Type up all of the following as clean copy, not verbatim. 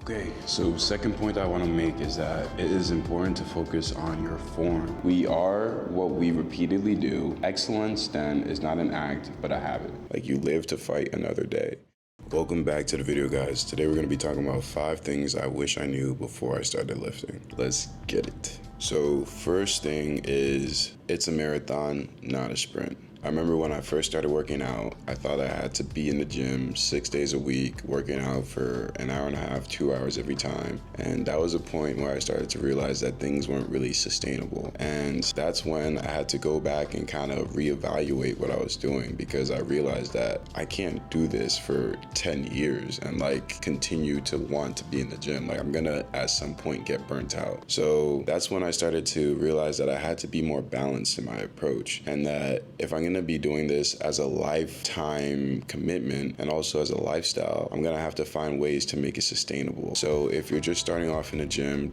Okay, so second point I want to make is that it is important to focus on your form. We are what we repeatedly do. Excellence then is not an act, but a habit. Like you live to fight another day. Welcome back to the video, guys. Today we're going to be talking about 5 things I wish I knew before I started lifting. Let's get it. So first thing is it's a marathon, not a sprint. I remember when I first started working out, I thought I had to be in the gym 6 days a week, working out for an hour and a half, 2 hours every time. And that was a point where I started to realize that things weren't really sustainable. And that's when I had to go back and kind of reevaluate what I was doing, because I realized that I can't do this for 10 years and like continue to want to be in the gym. Like I'm gonna at some point get burnt out. So that's when I started to realize that I had to be more balanced in my approach, and that if I'm gonna be doing this as a lifetime commitment and also as a lifestyle, I'm gonna have to find ways to make it sustainable. So if you're just starting off in the gym,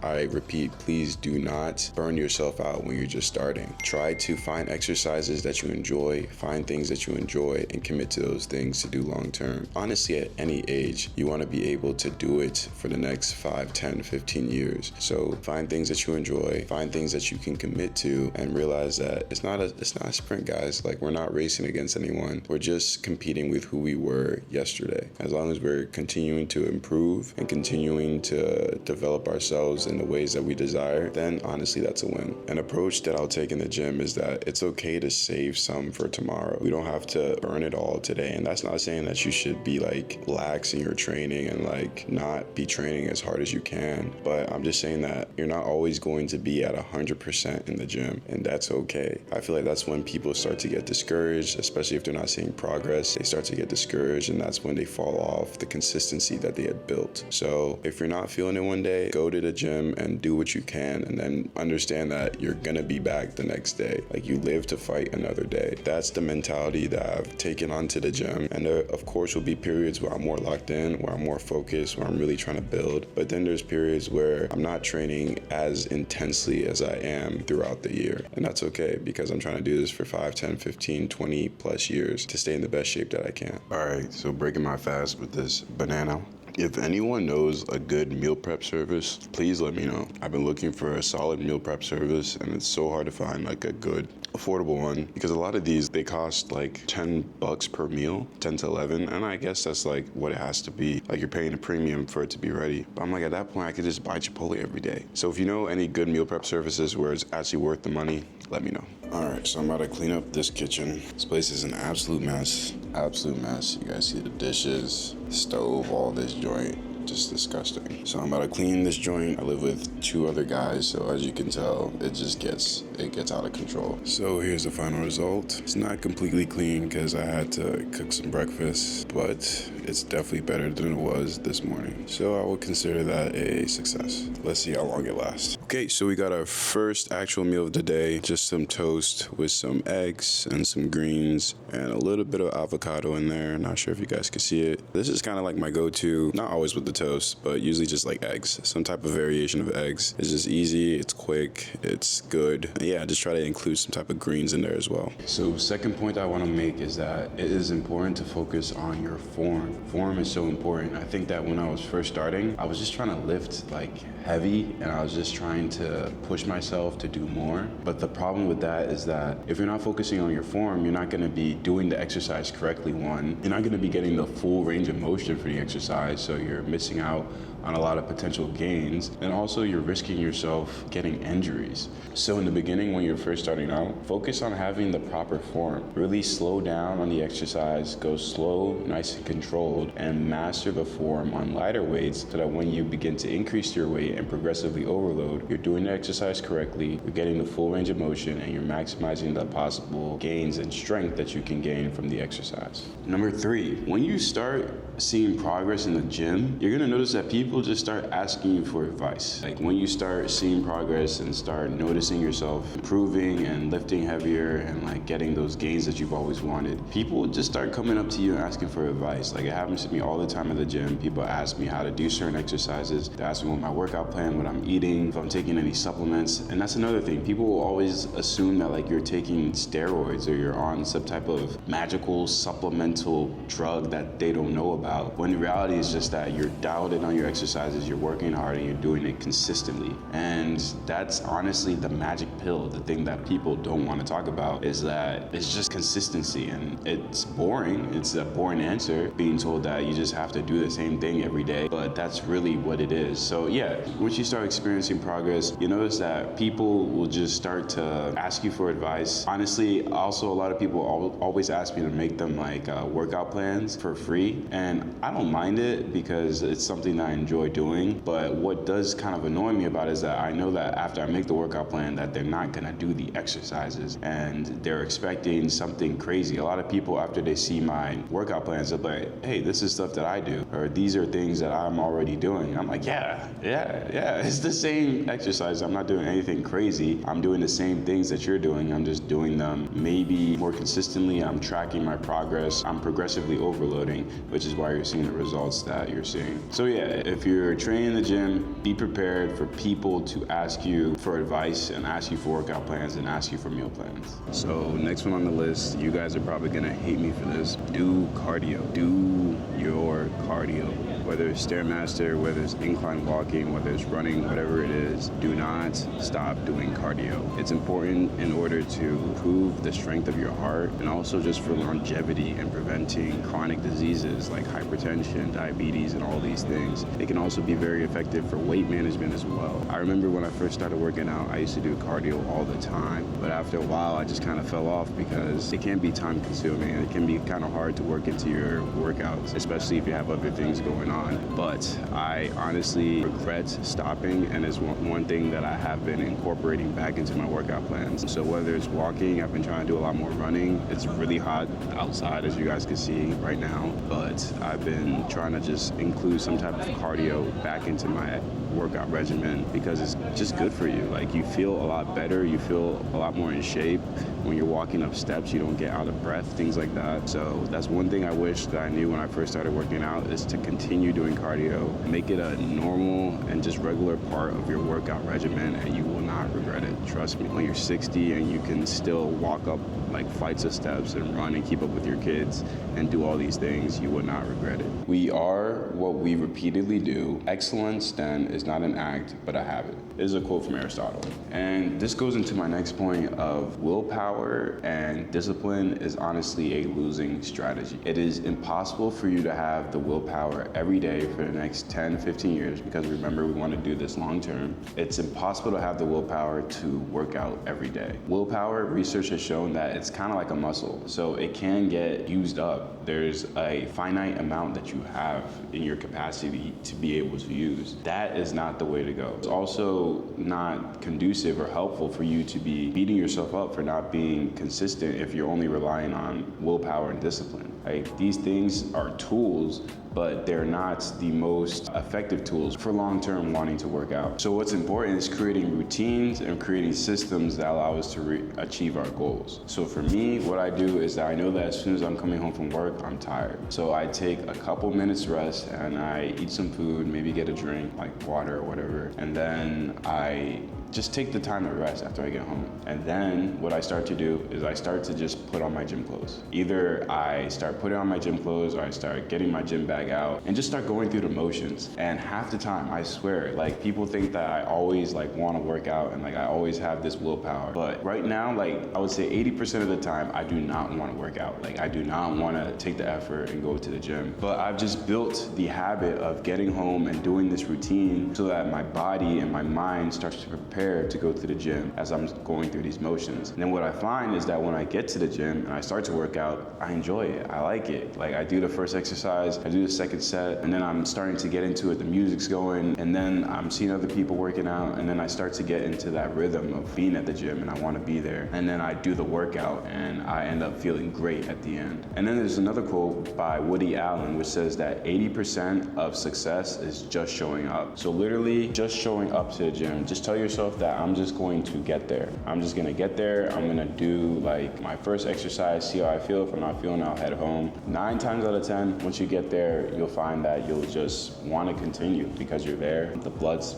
I repeat, please do not burn yourself out when you're just starting. Try to find exercises that you enjoy, find things that you enjoy, and commit to those things to do long term. Honestly, at any age, you want to be able to do it for the next 5, 10, 15 years. So find things that you enjoy, find things that you can commit to, and realize that it's not a sprint, guys. Like, we're not racing against anyone. We're just competing with who we were yesterday. As long as we're continuing to improve and continuing to develop ourselves in the ways that we desire, then honestly that's a win. An approach that I'll take in the gym is that it's okay to save some for tomorrow. We don't have to burn it all today. And that's not saying that you should be like lax in your training and like not be training as hard as you can, but I'm just saying that you're not always going to be at 100% in the gym, and that's okay. I feel like that's when people start to get discouraged, especially if they're not seeing progress. They start to get discouraged, and that's when they fall off the consistency that they had built. So if you're not feeling it one day, go to the gym and do what you can, and then understand that you're gonna be back the next day. Like, you live to fight another day. That's the mentality that I've taken onto the gym. And there, of course, will be periods where I'm more locked in, where I'm more focused, where I'm really trying to build. But then there's periods where I'm not training as intensely as I am throughout the year. And that's okay, because I'm trying to do this for 5, 10, 15, 20 plus years to stay in the best shape that I can. All right, so breaking my fast with this banana. If anyone knows a good meal prep service, please let me know. I've been looking for a solid meal prep service, and it's so hard to find like a good, affordable one, because a lot of these, they cost like $10 per meal, 10 to 11, and I guess that's like what it has to be. Like, you're paying a premium for it to be ready. But I'm like, at that point, I could just buy Chipotle every day. So if you know any good meal prep services where it's actually worth the money, let me know. All right, so I'm about to clean up this kitchen. This place is an absolute mess. Absolute mess. You guys see the dishes, stove, all this joint. Just disgusting. So I'm about to clean this joint. I live with 2 other guys, so as you can tell, it gets out of control. So here's the final result. It's not completely clean because I had to cook some breakfast, but it's definitely better than it was this morning. So I would consider that a success. Let's see how long it lasts. Okay, so we got our first actual meal of the day. Just some toast with some eggs and some greens and a little bit of avocado in there. Not sure if you guys can see it. This is kind of like my go-to, not always with the toast, but usually just like eggs, some type of variation of eggs. It's just easy, it's quick, it's good. And yeah, just try to include some type of greens in there as well. So second point I want to make is that it is important to focus on your form. Form is so important. I think that when I was first starting, I was just trying to lift like heavy, and I was just trying to push myself to do more. But the problem with that is that if you're not focusing on your form, you're not going to be doing the exercise correctly. One, you're not going to be getting the full range of motion for the exercise, so you're missing out on a lot of potential gains, and also you're risking yourself getting injuries. So in the beginning, when you're first starting out, focus on having the proper form. Really slow down on the exercise, go slow, nice and controlled, and master the form on lighter weights so that when you begin to increase your weight and progressively overload, you're doing the exercise correctly, you're getting the full range of motion, and you're maximizing the possible gains and strength that you can gain from the exercise. Number 3, when you start seeing progress in the gym, you're gonna notice that people people just start asking you for advice. Like when you start seeing progress and start noticing yourself improving and lifting heavier and like getting those gains that you've always wanted, people just start coming up to you and asking for advice. Like it happens to me all the time at the gym. People ask me how to do certain exercises. They ask me what my workout plan, what I'm eating, if I'm taking any supplements. And that's another thing. People will always assume that like you're taking steroids or you're on some type of magical supplemental drug that they don't know about. When the reality is just that you're dialed in on your exercises, you're working hard and you're doing it consistently. And that's honestly the magic pill. The thing that people don't want to talk about is that it's just consistency, and it's boring. It's a boring answer, being told that you just have to do the same thing every day, but that's really what it is. So yeah, once you start experiencing progress, you notice that people will just start to ask you for advice. Honestly, also a lot of people always ask me to make them like workout plans for free, and I don't mind it because it's something that I enjoy doing. But what does kind of annoy me about it is that I know that after I make the workout plan that they're not gonna do the exercises and they're expecting something crazy. A lot of people, after they see my workout plans, they're like, hey, this is stuff that I do, or these are things that I'm already doing. I'm like, yeah, it's the same exercise. I'm not doing anything crazy. I'm doing the same things that you're doing. I'm just doing them maybe more consistently. I'm tracking my progress. I'm progressively overloading, which is why you're seeing the results that you're seeing. So yeah, if you're training in the gym, be prepared for people to ask you for advice and ask you for workout plans and ask you for meal plans. So next one on the list, you guys are probably gonna hate me for this. Do cardio. Do your cardio. Whether it's Stairmaster, whether it's incline walking, whether it's running, whatever it is, do not stop doing cardio. It's important in order to improve the strength of your heart and also just for longevity and preventing chronic diseases like hypertension, diabetes, and all these things. It can also be very effective for weight management as well. I remember when I first started working out, I used to do cardio all the time, but after a while I just kind of fell off because it can be time consuming and it can be kind of hard to work into your workouts, especially if you have other things going on. But I honestly regret stopping, and it's one thing that I have been incorporating back into my workout plans. So whether it's walking, I've been trying to do a lot more running. It's really hot outside, as you guys can see right now, but I've been trying to just include some type of cardio back into my workout regimen because it's just good for you. Like you feel a lot better, you feel a lot more in shape. When you're walking up steps, you don't get out of breath, things like that. So that's one thing I wish that I knew when I first started working out, is to continue doing cardio, make it a normal and just regular part of your workout regimen, and you will not regret it. Trust me, when you're 60 and you can still walk up like flights of steps and run and keep up with your kids and do all these things, you would not regret it. We are what we repeatedly do. Excellence then is not an act, but a habit. This is a quote from Aristotle. And this goes into my next point of willpower and discipline is honestly a losing strategy. It is impossible for you to have the willpower every day for the next 10, 15 years, because remember, we want to do this long term. It's impossible to have the willpower to work out every day. Willpower, research has shown that it's kind of like a muscle, so it can get used up. There's a finite amount that you have in your capacity to be able to use. That is not the way to go. It's also not conducive or helpful for you to be beating yourself up for not being consistent if you're only relying on willpower and discipline. Like, these things are tools, but they're not the most effective tools for long-term wanting to work out. So what's important is creating routines and creating systems that allow us to achieve our goals. So for me, what I do is that I know that as soon as I'm coming home from work, I'm tired. So I take a couple minutes rest and I eat some food, maybe get a drink like water or whatever, and then I just take the time to rest after I get home. And then what I start to do is I start to just put on my gym clothes. Either I start putting on my gym clothes or I start getting my gym bag out and just start going through the motions. And half the time, I swear, like, people think that I always like want to work out and like I always have this willpower. But right now, like, I would say 80% of the time, I do not want to work out. Like, I do not want to take the effort and go to the gym. But I've just built the habit of getting home and doing this routine so that my body and my mind starts to prepare to go to the gym as I'm going through these motions. And then what I find is that when I get to the gym and I start to work out, I enjoy it. I like it. Like, I do the first exercise, I do the second set, and then I'm starting to get into it, the music's going, and then I'm seeing other people working out, and then I start to get into that rhythm of being at the gym, and I want to be there. And then I do the workout, and I end up feeling great at the end. And then there's another quote by Woody Allen, which says that 80% of success is just showing up. So literally just showing up to the gym. Just tell yourself that I'm just going to get there. I'm just gonna get there. I'm gonna do like my first exercise, see how I feel. If I'm not feeling, I'll head home. 9 times out of 10, once you get there, you'll find that you'll just want to continue because you're there. The blood's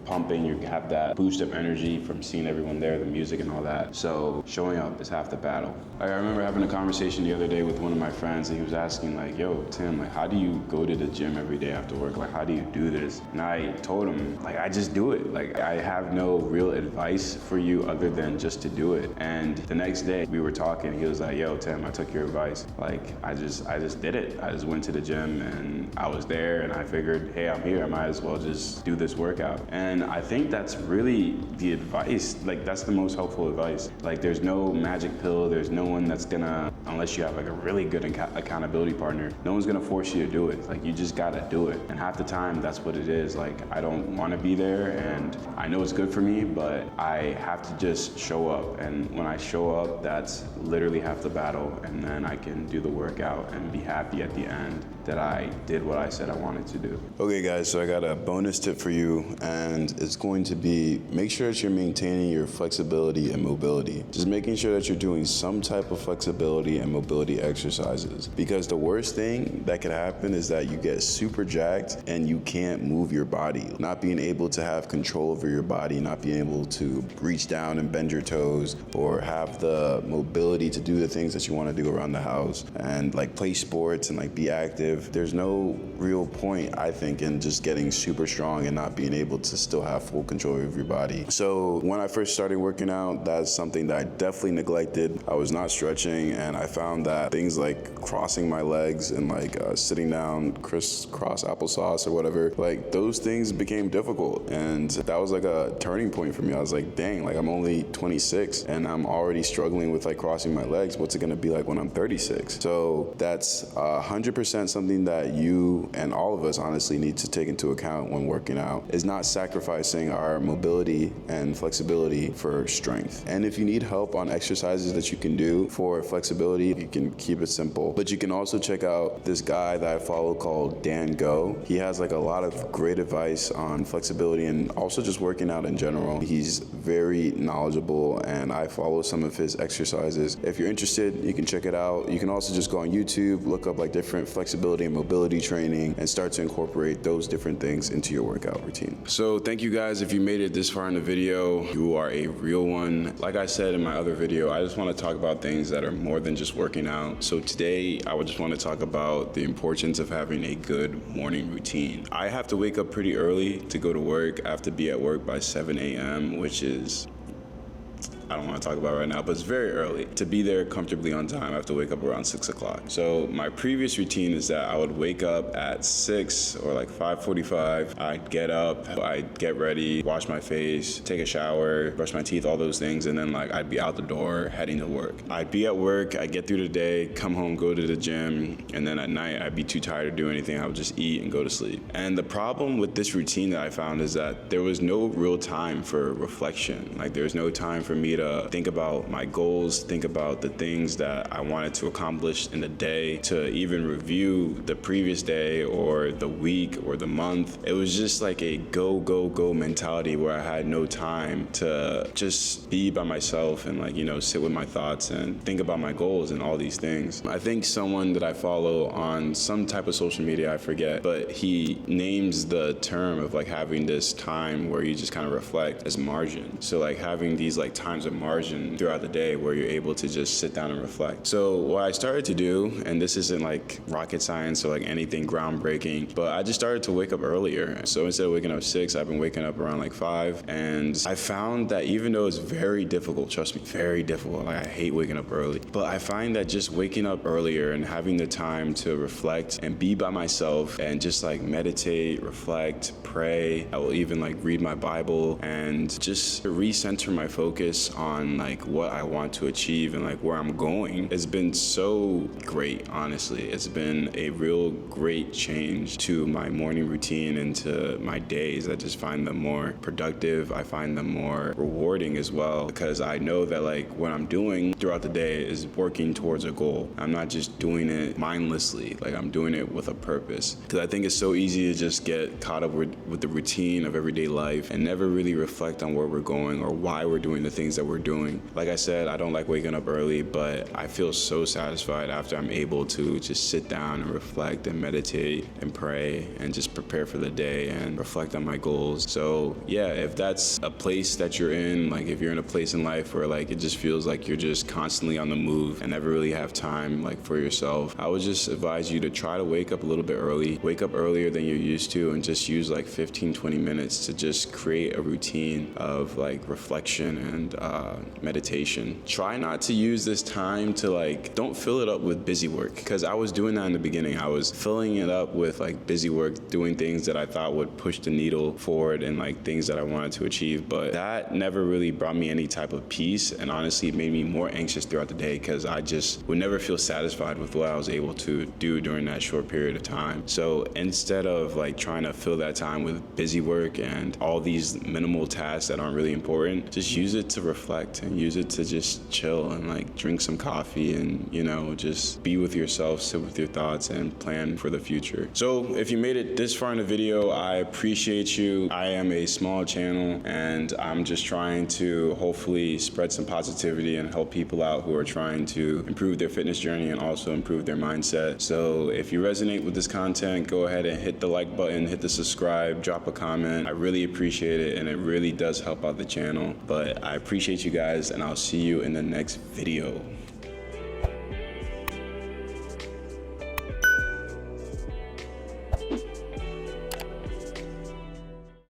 pumping, you have that boost of energy from seeing everyone there, the music and all that. So showing up is half the battle. Like, I remember having a conversation the other day with one of my friends, and he was asking like, yo, Tim, like, how do you go to the gym every day after work? Like, how do you do this? And I told him, like, I just do it. Like, I have no real advice for you other than just to do it. And the next day we were talking, he was like, yo, Tim, I took your advice. Like, I just did it. I just went to the gym and I was there, and I figured, hey, I'm here, I might as well just do this workout. And I think that's really the advice. Like, that's the most helpful advice. Like, there's no magic pill. There's no one that's gonna, unless you have like a really good accountability partner, no one's gonna force you to do it. Like, you just gotta do it. And half the time, that's what it is. Like, I don't wanna be there, and I know it's good for me, but I have to just show up. And when I show up, that's literally half the battle. And then I can do the workout and be happy at the end that I did what I said I wanted to do. Okay guys, so I got a bonus tip for you, and it's going to be, make sure that you're maintaining your flexibility and mobility. Just making sure that you're doing some type of flexibility and mobility exercises. Because the worst thing that could happen is that you get super jacked and you can't move your body. Not being able to have control over your body, not being able to reach down and bend your toes, or have the mobility to do the things that you want to do around the house, and like play sports and like be active. There's no real point, I think, in just getting super strong and not being able to still have full control of your body. So when I first started working out, that's something that I definitely neglected. I was not stretching, and I found that things like crossing my legs and like sitting down crisscross applesauce or whatever, like those things became difficult. And that was like a turning point for me. I was like, dang, like I'm only 26 and I'm already struggling with like crossing my legs. What's it gonna be like when I'm 36? So that's 100% something that you and all of us honestly need to take into account when working out, is not sacrificing our mobility and flexibility for strength. And if you need help on exercises that you can do for flexibility, you can keep it simple. But you can also check out this guy that I follow called Dan Go. He has like a lot of great advice on flexibility and also just working out in general. He's very knowledgeable, and I follow some of his exercises. If you're interested, you can check it out. You can also just go on YouTube, look up like different flexibility and mobility training, and start to incorporate those different things into your workout routine. So thank you guys if you made it this far in the video. You are a real one. Like I said in my other video, I just want to talk about things that are more than just working out. So today I would just want to talk about the importance of having a good morning routine. I have to wake up pretty early to go to work. I have to be at work by 7 a.m., which is, I don't want to talk about it right now, but it's very early. To be there comfortably on time, I have to wake up around 6 o'clock. So my previous routine is that I would wake up at 6 or like 5:45. I'd get up, I'd get ready, wash my face, take a shower, brush my teeth, all those things, and then like I'd be out the door heading to work. I'd be at work, I'd get through the day, come home, go to the gym, and then at night I'd be too tired to do anything. I would just eat and go to sleep. And the problem with this routine that I found is that there was no real time for reflection. Like there was no time for me to think about my goals, think about the things that I wanted to accomplish in the day, to even review the previous day or the week or the month. It was just like a go, go, go mentality where I had no time to just be by myself and like, you know, sit with my thoughts and think about my goals and all these things. I think someone that I follow on some type of social media, I forget, but he names the term of like having this time where you just kind of reflect as margin. So like having these like times of margin throughout the day where you're able to just sit down and reflect. So what I started to do, and this isn't like rocket science or like anything groundbreaking, but I just started to wake up earlier. So instead of waking up 6, I've been waking up around like 5. And I found that even though it's very difficult, trust me, very difficult, like I hate waking up early, but I find that just waking up earlier and having the time to reflect and be by myself and just like meditate, reflect, pray. I will even like read my Bible and just recenter my focus on like what I want to achieve and like where I'm going, it's been so great, honestly. It's been a real great change to my morning routine and to my days. I just find them more productive. I find them more rewarding as well, because I know that like what I'm doing throughout the day is working towards a goal. I'm not just doing it mindlessly, like I'm doing it with a purpose. Because I think it's so easy to just get caught up with the routine of everyday life and never really reflect on where we're going or why we're doing the things that we're doing. Like I said, I don't like waking up early, but I feel so satisfied after I'm able to just sit down and reflect and meditate and pray and just prepare for the day and reflect on my goals. So yeah, if that's a place that you're in, like if you're in a place in life where like it just feels like you're just constantly on the move and never really have time like for yourself, I would just advise you to try to wake up a little bit early. Wake up earlier than you're used to and just use like 15-20 minutes to just create a routine of like reflection and meditation. Try not to use this time to like, don't fill it up with busy work, because I was doing that in the beginning. I was filling it up with like busy work, doing things that I thought would push the needle forward and like things that I wanted to achieve, but that never really brought me any type of peace, and honestly it made me more anxious throughout the day because I just would never feel satisfied with what I was able to do during that short period of time. So instead of like trying to fill that time with busy work and all these minimal tasks that aren't really important, just use it to reflect and use it to just chill and like drink some coffee and, you know, just be with yourself, sit with your thoughts and plan for the future. So if you made it this far in the video, I appreciate you. I am a small channel and I'm just trying to hopefully spread some positivity and help people out who are trying to improve their fitness journey and also improve their mindset. So if you resonate with this content, go ahead and hit the like button, hit the subscribe, drop a comment. I really appreciate it and it really does help out the channel. But I appreciate you guys and I'll see you in the next video.